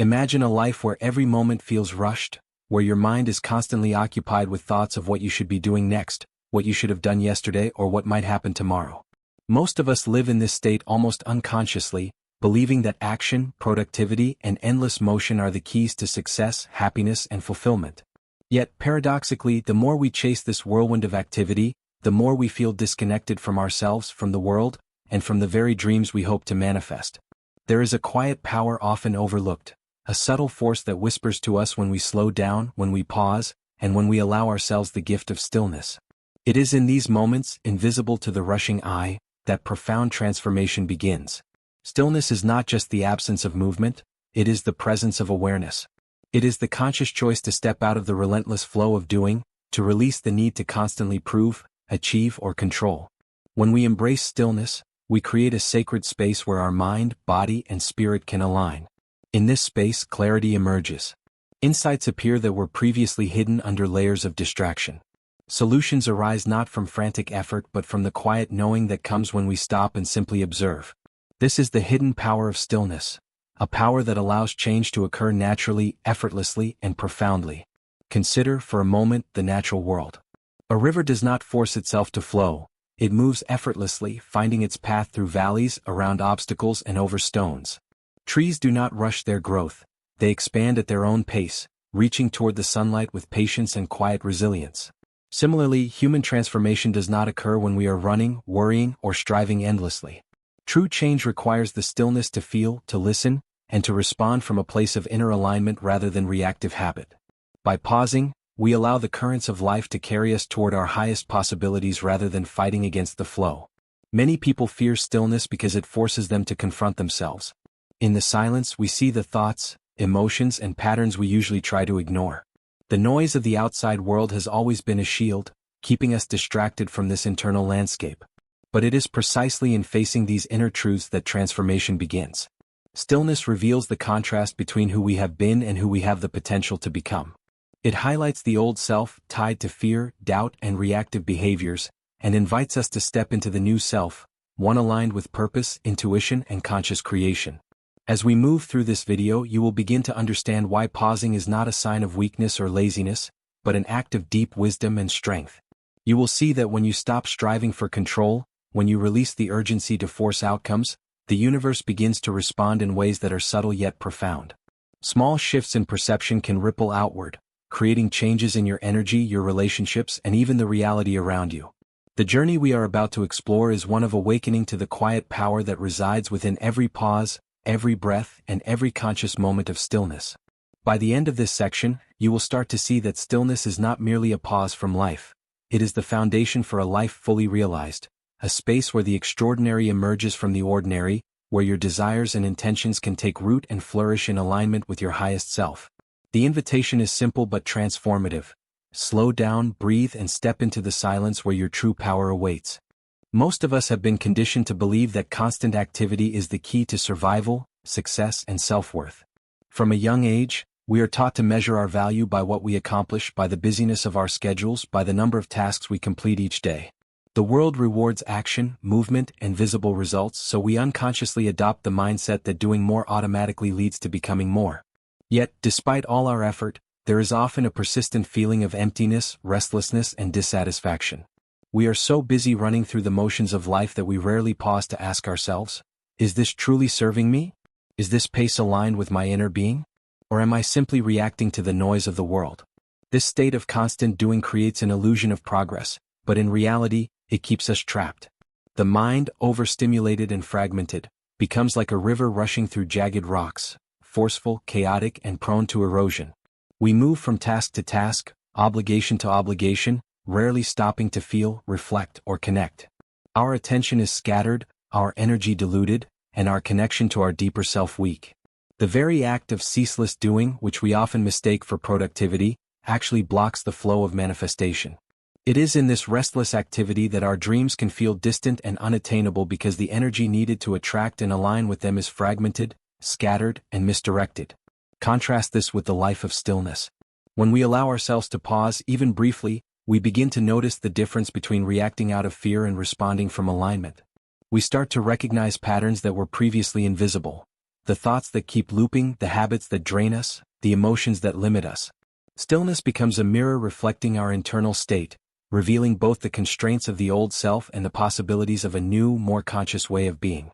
Imagine a life where every moment feels rushed, where your mind is constantly occupied with thoughts of what you should be doing next, what you should have done yesterday, or what might happen tomorrow. Most of us live in this state almost unconsciously, believing that action, productivity, and endless motion are the keys to success, happiness, and fulfillment. Yet, paradoxically, the more we chase this whirlwind of activity, the more we feel disconnected from ourselves, from the world, and from the very dreams we hope to manifest. There is a quiet power often overlooked, a subtle force that whispers to us when we slow down, when we pause, and when we allow ourselves the gift of stillness. It is in these moments, invisible to the rushing eye, that profound transformation begins. Stillness is not just the absence of movement, it is the presence of awareness. It is the conscious choice to step out of the relentless flow of doing, to release the need to constantly prove, achieve, or control. When we embrace stillness, we create a sacred space where our mind, body, and spirit can align. In this space, clarity emerges. Insights appear that were previously hidden under layers of distraction. Solutions arise not from frantic effort but from the quiet knowing that comes when we stop and simply observe. This is the hidden power of stillness, a power that allows change to occur naturally, effortlessly, and profoundly. Consider, for a moment, the natural world. A river does not force itself to flow, it moves effortlessly, finding its path through valleys, around obstacles, and over stones. Trees do not rush their growth, they expand at their own pace, reaching toward the sunlight with patience and quiet resilience. Similarly, human transformation does not occur when we are running, worrying, or striving endlessly. True change requires the stillness to feel, to listen, and to respond from a place of inner alignment rather than reactive habit. By pausing, we allow the currents of life to carry us toward our highest possibilities rather than fighting against the flow. Many people fear stillness because it forces them to confront themselves. In the silence, we see the thoughts, emotions, and patterns we usually try to ignore. The noise of the outside world has always been a shield, keeping us distracted from this internal landscape. But it is precisely in facing these inner truths that transformation begins. Stillness reveals the contrast between who we have been and who we have the potential to become. It highlights the old self, tied to fear, doubt, and reactive behaviors, and invites us to step into the new self, one aligned with purpose, intuition, and conscious creation. As we move through this video, you will begin to understand why pausing is not a sign of weakness or laziness, but an act of deep wisdom and strength. You will see that when you stop striving for control, when you release the urgency to force outcomes, the universe begins to respond in ways that are subtle yet profound. Small shifts in perception can ripple outward, creating changes in your energy, your relationships, and even the reality around you. The journey we are about to explore is one of awakening to the quiet power that resides within every pause, every breath, and every conscious moment of stillness. By the end of this section, you will start to see that stillness is not merely a pause from life. It is the foundation for a life fully realized. A space where the extraordinary emerges from the ordinary, where your desires and intentions can take root and flourish in alignment with your highest self. The invitation is simple but transformative. Slow down, breathe, and step into the silence where your true power awaits. Most of us have been conditioned to believe that constant activity is the key to survival, success, and self-worth. From a young age, we are taught to measure our value by what we accomplish, by the busyness of our schedules, by the number of tasks we complete each day. The world rewards action, movement, and visible results, so we unconsciously adopt the mindset that doing more automatically leads to becoming more. Yet, despite all our effort, there is often a persistent feeling of emptiness, restlessness, and dissatisfaction. We are so busy running through the motions of life that we rarely pause to ask ourselves, is this truly serving me? Is this pace aligned with my inner being? Or am I simply reacting to the noise of the world? This state of constant doing creates an illusion of progress, but in reality, it keeps us trapped. The mind, overstimulated and fragmented, becomes like a river rushing through jagged rocks, forceful, chaotic, and prone to erosion. We move from task to task, obligation to obligation, rarely stopping to feel, reflect, or connect. Our attention is scattered, our energy diluted, and our connection to our deeper self weak. The very act of ceaseless doing, which we often mistake for productivity, actually blocks the flow of manifestation. It is in this restless activity that our dreams can feel distant and unattainable because the energy needed to attract and align with them is fragmented, scattered, and misdirected. Contrast this with the life of stillness. When we allow ourselves to pause, even briefly, we begin to notice the difference between reacting out of fear and responding from alignment. We start to recognize patterns that were previously invisible. the thoughts that keep looping, the habits that drain us, the emotions that limit us. Stillness becomes a mirror reflecting our internal state, revealing both the constraints of the old self and the possibilities of a new, more conscious way of being.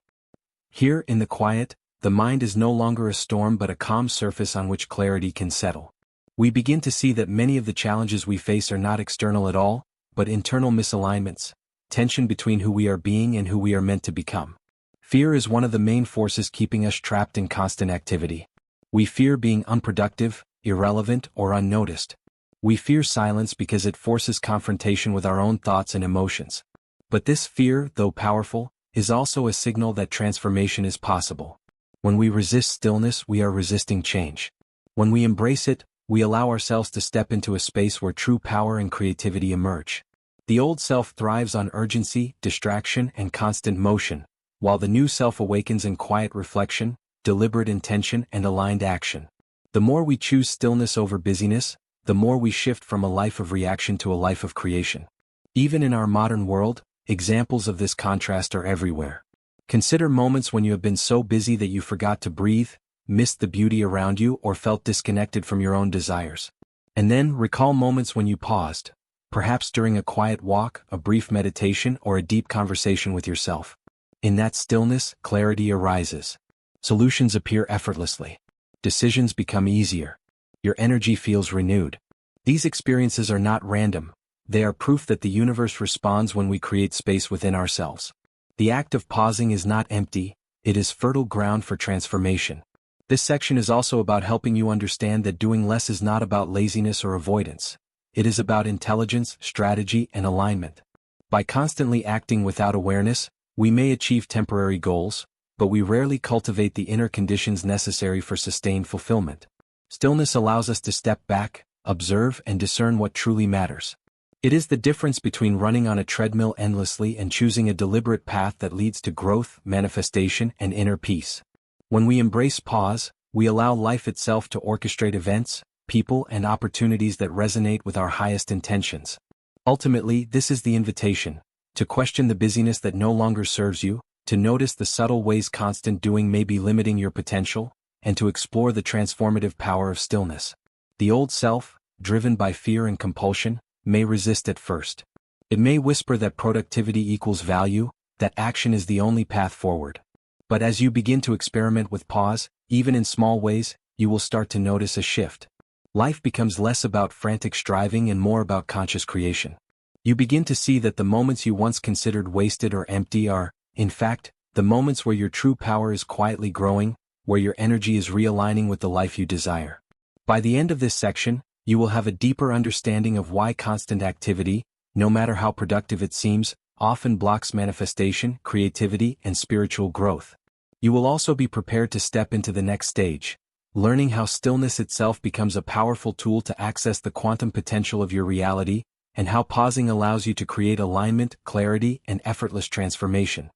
Here, in the quiet, the mind is no longer a storm but a calm surface on which clarity can settle. We begin to see that many of the challenges we face are not external at all, but internal misalignments, tension between who we are being and who we are meant to become. Fear is one of the main forces keeping us trapped in constant activity. We fear being unproductive, irrelevant, or unnoticed. We fear silence because it forces confrontation with our own thoughts and emotions. But this fear, though powerful, is also a signal that transformation is possible. When we resist stillness, we are resisting change. When we embrace it, we allow ourselves to step into a space where true power and creativity emerge. The old self thrives on urgency, distraction, and constant motion, while the new self awakens in quiet reflection, deliberate intention, and aligned action. The more we choose stillness over busyness, the more we shift from a life of reaction to a life of creation. Even in our modern world, examples of this contrast are everywhere. Consider moments when you have been so busy that you forgot to breathe, missed the beauty around you, or felt disconnected from your own desires. And then recall moments when you paused, perhaps during a quiet walk, a brief meditation, or a deep conversation with yourself. In that stillness, clarity arises. Solutions appear effortlessly. Decisions become easier. Your energy feels renewed. These experiences are not random. They are proof that the universe responds when we create space within ourselves. The act of pausing is not empty, it is fertile ground for transformation. This section is also about helping you understand that doing less is not about laziness or avoidance. It is about intelligence, strategy, and alignment. By constantly acting without awareness, we may achieve temporary goals, but we rarely cultivate the inner conditions necessary for sustained fulfillment. Stillness allows us to step back, observe, and discern what truly matters. It is the difference between running on a treadmill endlessly and choosing a deliberate path that leads to growth, manifestation, and inner peace. When we embrace pause, we allow life itself to orchestrate events, people, and opportunities that resonate with our highest intentions. Ultimately, this is the invitation: to question the busyness that no longer serves you, to notice the subtle ways constant doing may be limiting your potential, and to explore the transformative power of stillness. The old self, driven by fear and compulsion, may resist at first. It may whisper that productivity equals value, that action is the only path forward. But as you begin to experiment with pause, even in small ways, you will start to notice a shift. Life becomes less about frantic striving and more about conscious creation. You begin to see that the moments you once considered wasted or empty are, in fact, the moments where your true power is quietly growing, where your energy is realigning with the life you desire. By the end of this section, you will have a deeper understanding of why constant activity, no matter how productive it seems, often blocks manifestation, creativity, and spiritual growth. You will also be prepared to step into the next stage, learning how stillness itself becomes a powerful tool to access the quantum potential of your reality, and how pausing allows you to create alignment, clarity, and effortless transformation.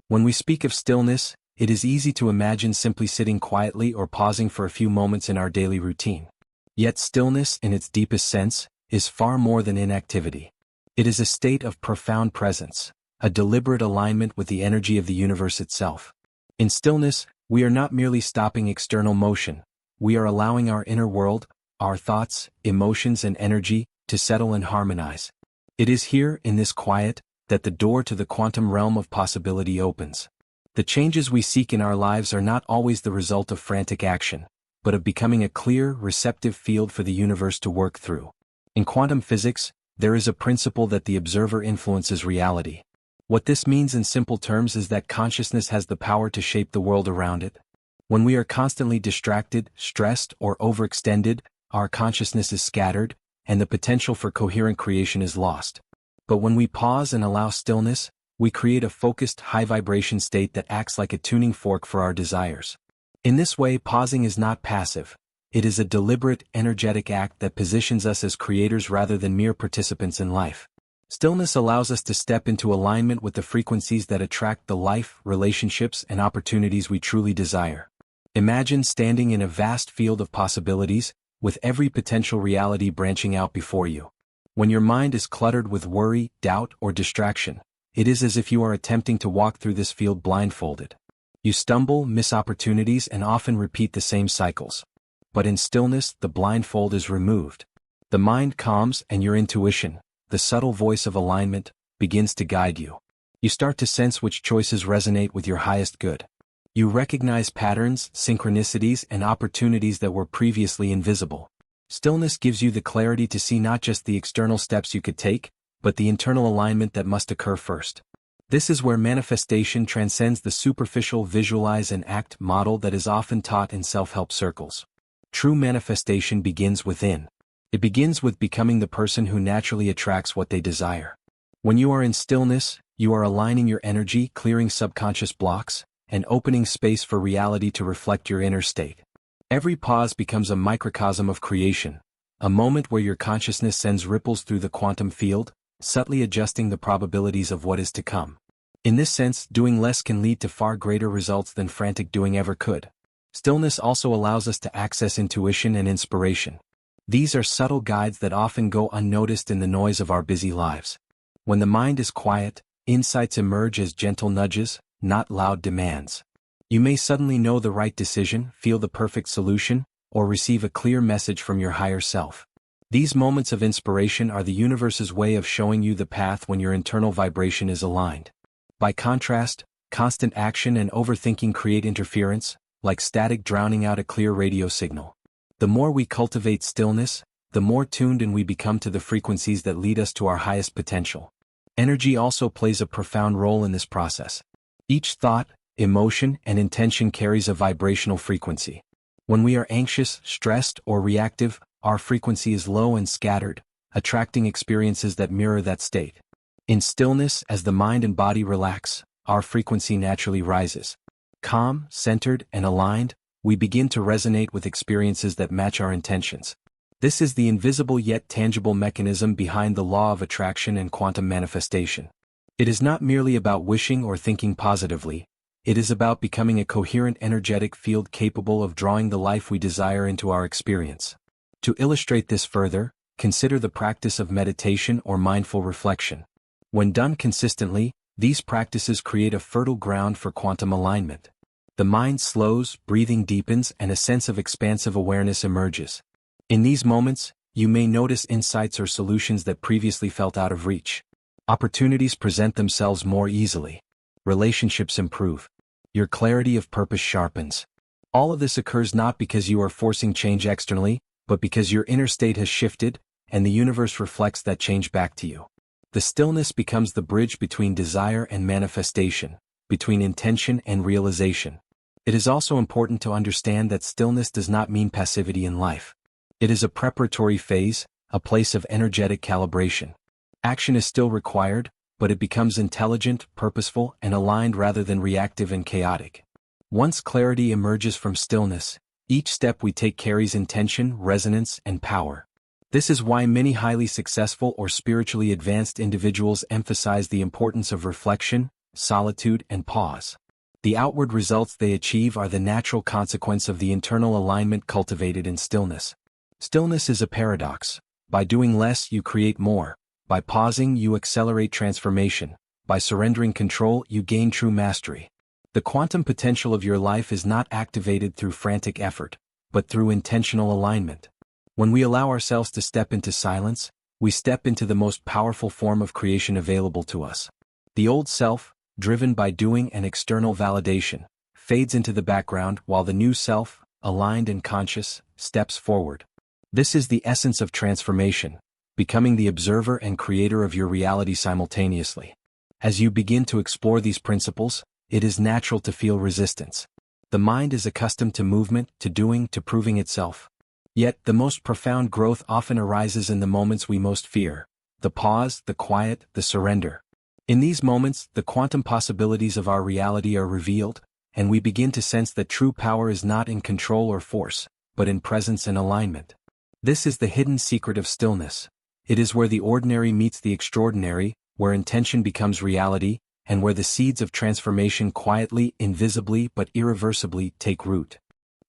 When we speak of stillness, it is easy to imagine simply sitting quietly or pausing for a few moments in our daily routine. Yet stillness, in its deepest sense, is far more than inactivity. It is a state of profound presence, a deliberate alignment with the energy of the universe itself. In stillness, we are not merely stopping external motion, we are allowing our inner world, our thoughts, emotions, and energy, to settle and harmonize. It is here, in this quiet, that the door to the quantum realm of possibility opens. The changes we seek in our lives are not always the result of frantic action, but of becoming a clear, receptive field for the universe to work through. In quantum physics, there is a principle that the observer influences reality. What this means in simple terms is that consciousness has the power to shape the world around it. When we are constantly distracted, stressed, or overextended, our consciousness is scattered, and the potential for coherent creation is lost. But when we pause and allow stillness, we create a focused, high-vibration state that acts like a tuning fork for our desires. In this way, pausing is not passive. It is a deliberate, energetic act that positions us as creators rather than mere participants in life. Stillness allows us to step into alignment with the frequencies that attract the life, relationships, and opportunities we truly desire. Imagine standing in a vast field of possibilities, with every potential reality branching out before you. When your mind is cluttered with worry, doubt, or distraction, it is as if you are attempting to walk through this field blindfolded. You stumble, miss opportunities, and often repeat the same cycles. But in stillness, the blindfold is removed. The mind calms and your intuition, the subtle voice of alignment, begins to guide you. You start to sense which choices resonate with your highest good. You recognize patterns, synchronicities, and opportunities that were previously invisible. Stillness gives you the clarity to see not just the external steps you could take, but the internal alignment that must occur first. This is where manifestation transcends the superficial visualize and act model that is often taught in self-help circles. True manifestation begins within. It begins with becoming the person who naturally attracts what they desire. When you are in stillness, you are aligning your energy, clearing subconscious blocks, and opening space for reality to reflect your inner state. Every pause becomes a microcosm of creation, a moment where your consciousness sends ripples through the quantum field, subtly adjusting the probabilities of what is to come. In this sense, doing less can lead to far greater results than frantic doing ever could. Stillness also allows us to access intuition and inspiration. These are subtle guides that often go unnoticed in the noise of our busy lives. When the mind is quiet, insights emerge as gentle nudges, not loud demands. You may suddenly know the right decision, feel the perfect solution, or receive a clear message from your higher self. These moments of inspiration are the universe's way of showing you the path when your internal vibration is aligned. By contrast, constant action and overthinking create interference, like static drowning out a clear radio signal. The more we cultivate stillness, the more tuned in we become to the frequencies that lead us to our highest potential. Energy also plays a profound role in this process. Each thought, emotion, and intention carries a vibrational frequency. When we are anxious, stressed, or reactive, our frequency is low and scattered, attracting experiences that mirror that state. In stillness, as the mind and body relax, our frequency naturally rises. Calm, centered, and aligned, we begin to resonate with experiences that match our intentions. This is the invisible yet tangible mechanism behind the law of attraction and quantum manifestation. It is not merely about wishing or thinking positively, it is about becoming a coherent energetic field capable of drawing the life we desire into our experience. To illustrate this further, consider the practice of meditation or mindful reflection. When done consistently, these practices create a fertile ground for quantum alignment. The mind slows, breathing deepens, and a sense of expansive awareness emerges. In these moments, you may notice insights or solutions that previously felt out of reach. Opportunities present themselves more easily. Relationships improve. Your clarity of purpose sharpens. All of this occurs not because you are forcing change externally, but because your inner state has shifted, and the universe reflects that change back to you. The stillness becomes the bridge between desire and manifestation, between intention and realization. It is also important to understand that stillness does not mean passivity in life. It is a preparatory phase, a place of energetic calibration. Action is still required, but it becomes intelligent, purposeful, and aligned rather than reactive and chaotic. Once clarity emerges from stillness, each step we take carries intention, resonance, and power. This is why many highly successful or spiritually advanced individuals emphasize the importance of reflection, solitude, and pause. The outward results they achieve are the natural consequence of the internal alignment cultivated in stillness. Stillness is a paradox. By doing less, you create more. By pausing, you accelerate transformation. By surrendering control, you gain true mastery. The quantum potential of your life is not activated through frantic effort, but through intentional alignment. When we allow ourselves to step into silence, we step into the most powerful form of creation available to us. The old self, driven by doing and external validation, fades into the background while the new self, aligned and conscious, steps forward. This is the essence of transformation, becoming the observer and creator of your reality simultaneously. As you begin to explore these principles, it is natural to feel resistance. The mind is accustomed to movement, to doing, to proving itself. Yet, the most profound growth often arises in the moments we most fear: the pause, the quiet, the surrender. In these moments, the quantum possibilities of our reality are revealed, and we begin to sense that true power is not in control or force, but in presence and alignment. This is the hidden secret of stillness. It is where the ordinary meets the extraordinary, where intention becomes reality, and where the seeds of transformation quietly, invisibly, but irreversibly take root.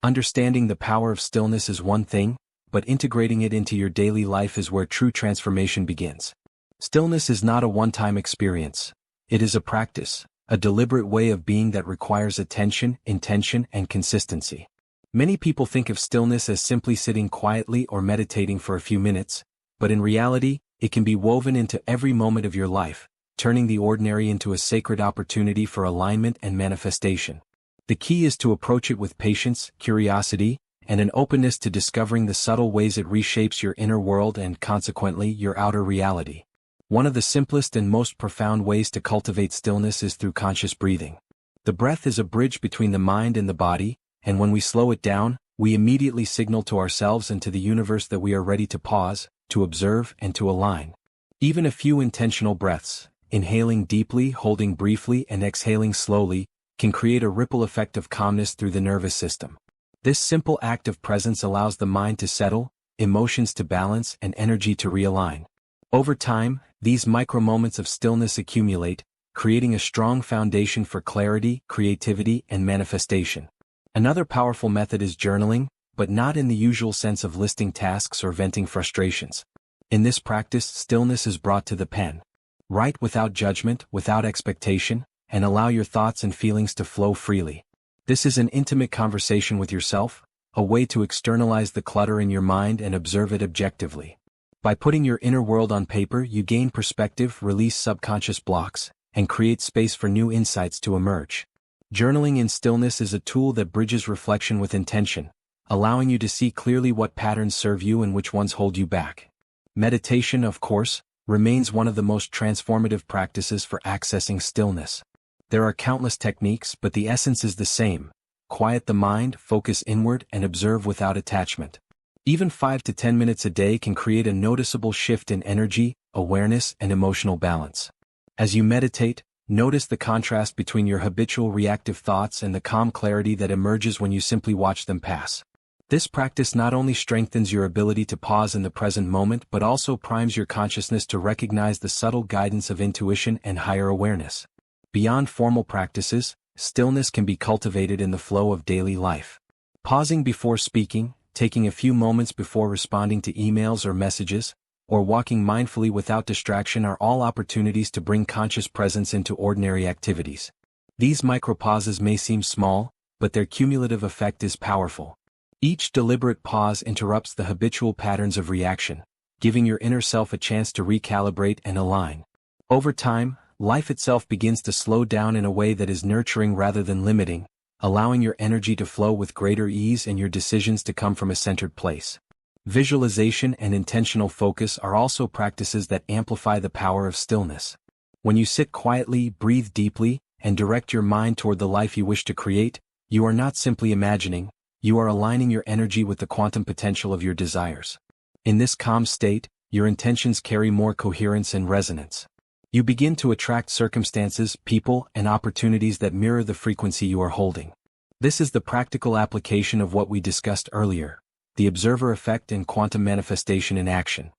Understanding the power of stillness is one thing, but integrating it into your daily life is where true transformation begins. Stillness is not a one-time experience. It is a practice, a deliberate way of being that requires attention, intention, and consistency. Many people think of stillness as simply sitting quietly or meditating for a few minutes, but in reality, it can be woven into every moment of your life, turning the ordinary into a sacred opportunity for alignment and manifestation. The key is to approach it with patience, curiosity, and an openness to discovering the subtle ways it reshapes your inner world and, consequently, your outer reality. One of the simplest and most profound ways to cultivate stillness is through conscious breathing. The breath is a bridge between the mind and the body, and when we slow it down, we immediately signal to ourselves and to the universe that we are ready to pause, to observe, and to align. Even a few intentional breaths, inhaling deeply, holding briefly, and exhaling slowly, can create a ripple effect of calmness through the nervous system. This simple act of presence allows the mind to settle, emotions to balance, and energy to realign. Over time, these micro-moments of stillness accumulate, creating a strong foundation for clarity, creativity, and manifestation. Another powerful method is journaling, but not in the usual sense of listing tasks or venting frustrations. In this practice, stillness is brought to the pen. Write without judgment, without expectation, and allow your thoughts and feelings to flow freely. This is an intimate conversation with yourself, a way to externalize the clutter in your mind and observe it objectively. By putting your inner world on paper, you gain perspective, release subconscious blocks, and create space for new insights to emerge. Journaling in stillness is a tool that bridges reflection with intention, allowing you to see clearly what patterns serve you and which ones hold you back. Meditation, of course, remains one of the most transformative practices for accessing stillness. There are countless techniques, but the essence is the same: quiet the mind, focus inward, and observe without attachment. Even 5 to 10 minutes a day can create a noticeable shift in energy, awareness, and emotional balance. As you meditate, notice the contrast between your habitual reactive thoughts and the calm clarity that emerges when you simply watch them pass. This practice not only strengthens your ability to pause in the present moment but also primes your consciousness to recognize the subtle guidance of intuition and higher awareness. Beyond formal practices, stillness can be cultivated in the flow of daily life. Pausing before speaking, taking a few moments before responding to emails or messages, or walking mindfully without distraction are all opportunities to bring conscious presence into ordinary activities. These micropauses may seem small, but their cumulative effect is powerful. Each deliberate pause interrupts the habitual patterns of reaction, giving your inner self a chance to recalibrate and align. Over time, life itself begins to slow down in a way that is nurturing rather than limiting, allowing your energy to flow with greater ease and your decisions to come from a centered place. Visualization and intentional focus are also practices that amplify the power of stillness. When you sit quietly, breathe deeply, and direct your mind toward the life you wish to create, you are not simply imagining, you are aligning your energy with the quantum potential of your desires. In this calm state, your intentions carry more coherence and resonance. You begin to attract circumstances, people, and opportunities that mirror the frequency you are holding. This is the practical application of what we discussed earlier: the observer effect and quantum manifestation in action.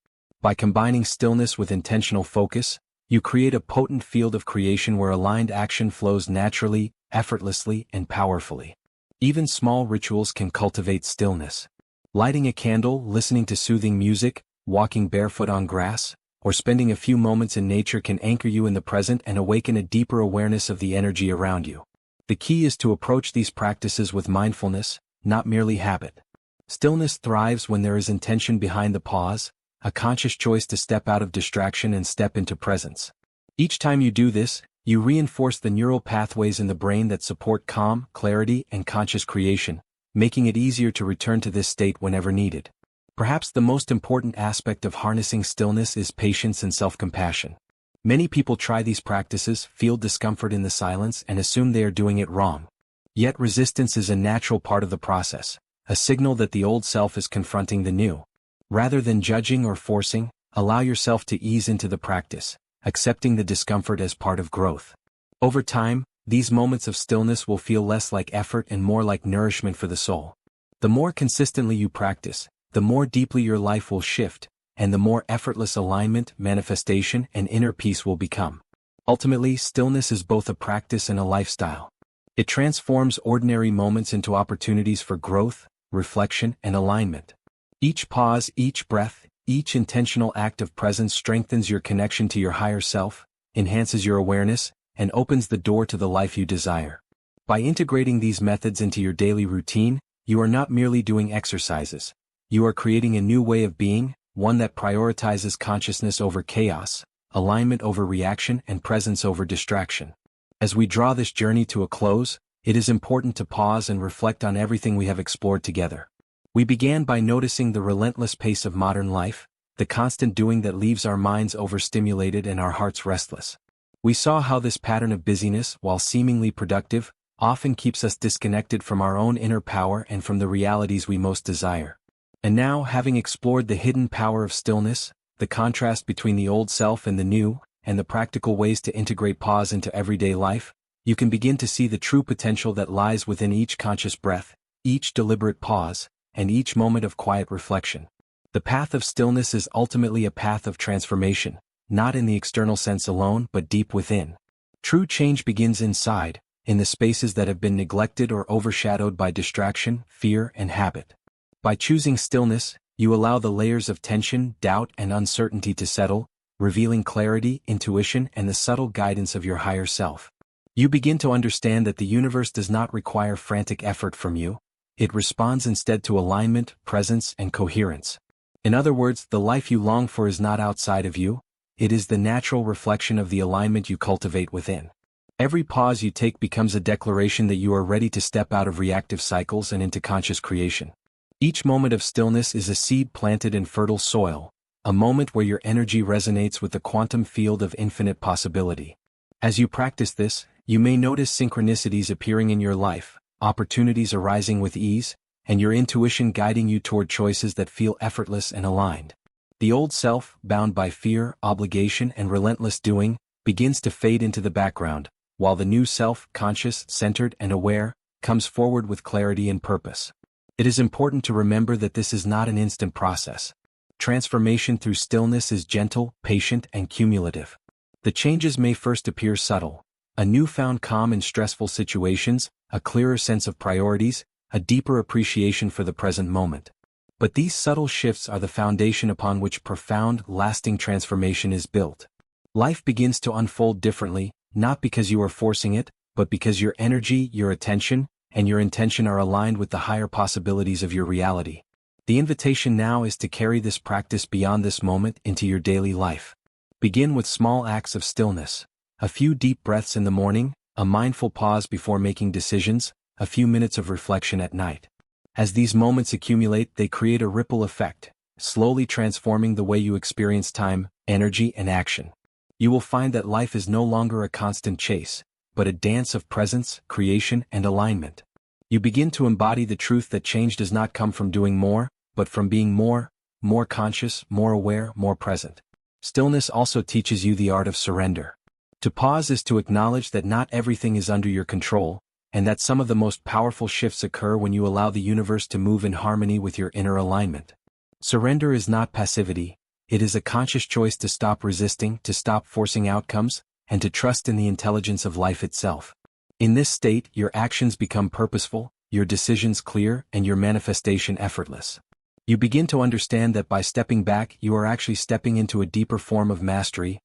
By combining stillness with intentional focus, you create a potent field of creation where aligned action flows naturally, effortlessly, and powerfully. Even small rituals can cultivate stillness. Lighting a candle, listening to soothing music, walking barefoot on grass, or spending a few moments in nature can anchor you in the present and awaken a deeper awareness of the energy around you. The key is to approach these practices with mindfulness, not merely habit. Stillness thrives when there is intention behind the pause, a conscious choice to step out of distraction and step into presence. Each time you do this, you reinforce the neural pathways in the brain that support calm, clarity, and conscious creation, making it easier to return to this state whenever needed. Perhaps the most important aspect of harnessing stillness is patience and self-compassion. Many people try these practices, feel discomfort in the silence, and assume they are doing it wrong. Yet resistance is a natural part of the process, a signal that the old self is confronting the new. Rather than judging or forcing, allow yourself to ease into the practice, accepting the discomfort as part of growth. Over time, these moments of stillness will feel less like effort and more like nourishment for the soul. The more consistently you practice, the more deeply your life will shift, and the more effortless alignment, manifestation, and inner peace will become. Ultimately, stillness is both a practice and a lifestyle. It transforms ordinary moments into opportunities for growth, reflection, and alignment. Each pause, each breath, each intentional act of presence strengthens your connection to your higher self, enhances your awareness, and opens the door to the life you desire. By integrating these methods into your daily routine, you are not merely doing exercises. You are creating a new way of being, one that prioritizes consciousness over chaos, alignment over reaction, and presence over distraction. As we draw this journey to a close, it is important to pause and reflect on everything we have explored together. We began by noticing the relentless pace of modern life, the constant doing that leaves our minds overstimulated and our hearts restless. We saw how this pattern of busyness, while seemingly productive, often keeps us disconnected from our own inner power and from the realities we most desire. And now, having explored the hidden power of stillness, the contrast between the old self and the new, and the practical ways to integrate pause into everyday life, you can begin to see the true potential that lies within each conscious breath, each deliberate pause, and each moment of quiet reflection. The path of stillness is ultimately a path of transformation, not in the external sense alone but deep within. True change begins inside, in the spaces that have been neglected or overshadowed by distraction, fear, and habit. By choosing stillness, you allow the layers of tension, doubt, and uncertainty to settle, revealing clarity, intuition, and the subtle guidance of your higher self. You begin to understand that the universe does not require frantic effort from you. It responds instead to alignment, presence, and coherence. In other words, the life you long for is not outside of you. It is the natural reflection of the alignment you cultivate within. Every pause you take becomes a declaration that you are ready to step out of reactive cycles and into conscious creation. Each moment of stillness is a seed planted in fertile soil, a moment where your energy resonates with the quantum field of infinite possibility. As you practice this, you may notice synchronicities appearing in your life, opportunities arising with ease, and your intuition guiding you toward choices that feel effortless and aligned. The old self, bound by fear, obligation, and relentless doing, begins to fade into the background, while the new self, conscious, centered, and aware, comes forward with clarity and purpose. It is important to remember that this is not an instant process. Transformation through stillness is gentle, patient, and cumulative. The changes may first appear subtle: a newfound calm in stressful situations, a clearer sense of priorities, a deeper appreciation for the present moment. But these subtle shifts are the foundation upon which profound, lasting transformation is built. Life begins to unfold differently, not because you are forcing it, but because your energy, your attention, and your intention are aligned with the higher possibilities of your reality. The invitation now is to carry this practice beyond this moment into your daily life. Begin with small acts of stillness. A few deep breaths in the morning, a mindful pause before making decisions, a few minutes of reflection at night. As these moments accumulate, they create a ripple effect, slowly transforming the way you experience time, energy, and action. You will find that life is no longer a constant chase, but a dance of presence, creation, and alignment. You begin to embody the truth that change does not come from doing more, but from being more conscious, more aware, more present. Stillness also teaches you the art of surrender. To pause is to acknowledge that not everything is under your control, and that some of the most powerful shifts occur when you allow the universe to move in harmony with your inner alignment. Surrender is not passivity. It is a conscious choice to stop resisting, to stop forcing outcomes, and to trust in the intelligence of life itself. In this state, your actions become purposeful, your decisions clear, and your manifestation effortless. You begin to understand that by stepping back, you are actually stepping into a deeper form of mastery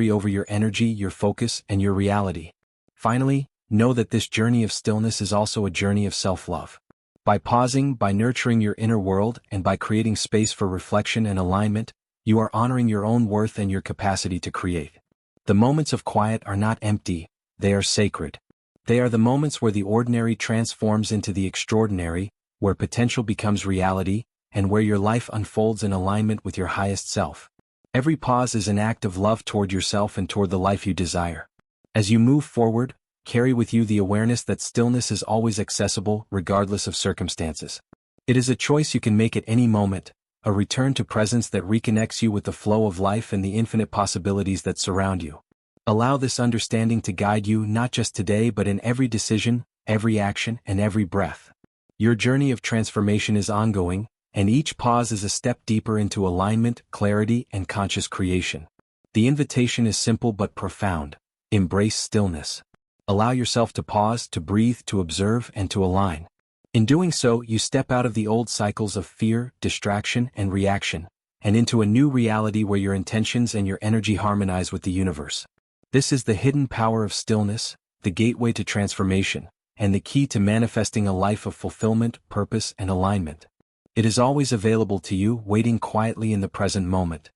over your energy, your focus, and your reality. Finally, know that this journey of stillness is also a journey of self-love. By pausing, by nurturing your inner world, and by creating space for reflection and alignment, you are honoring your own worth and your capacity to create. The moments of quiet are not empty, they are sacred. They are the moments where the ordinary transforms into the extraordinary, where potential becomes reality, and where your life unfolds in alignment with your highest self. Every pause is an act of love toward yourself and toward the life you desire. As you move forward, carry with you the awareness that stillness is always accessible, regardless of circumstances. It is a choice you can make at any moment, a return to presence that reconnects you with the flow of life and the infinite possibilities that surround you. Allow this understanding to guide you not just today but in every decision, every action, and every breath. Your journey of transformation is ongoing, and each pause is a step deeper into alignment, clarity, and conscious creation. The invitation is simple but profound. Embrace stillness. Allow yourself to pause, to breathe, to observe, and to align. In doing so, you step out of the old cycles of fear, distraction, and reaction, and into a new reality where your intentions and your energy harmonize with the universe. This is the hidden power of stillness, the gateway to transformation, and the key to manifesting a life of fulfillment, purpose, and alignment. It is always available to you, waiting quietly in the present moment.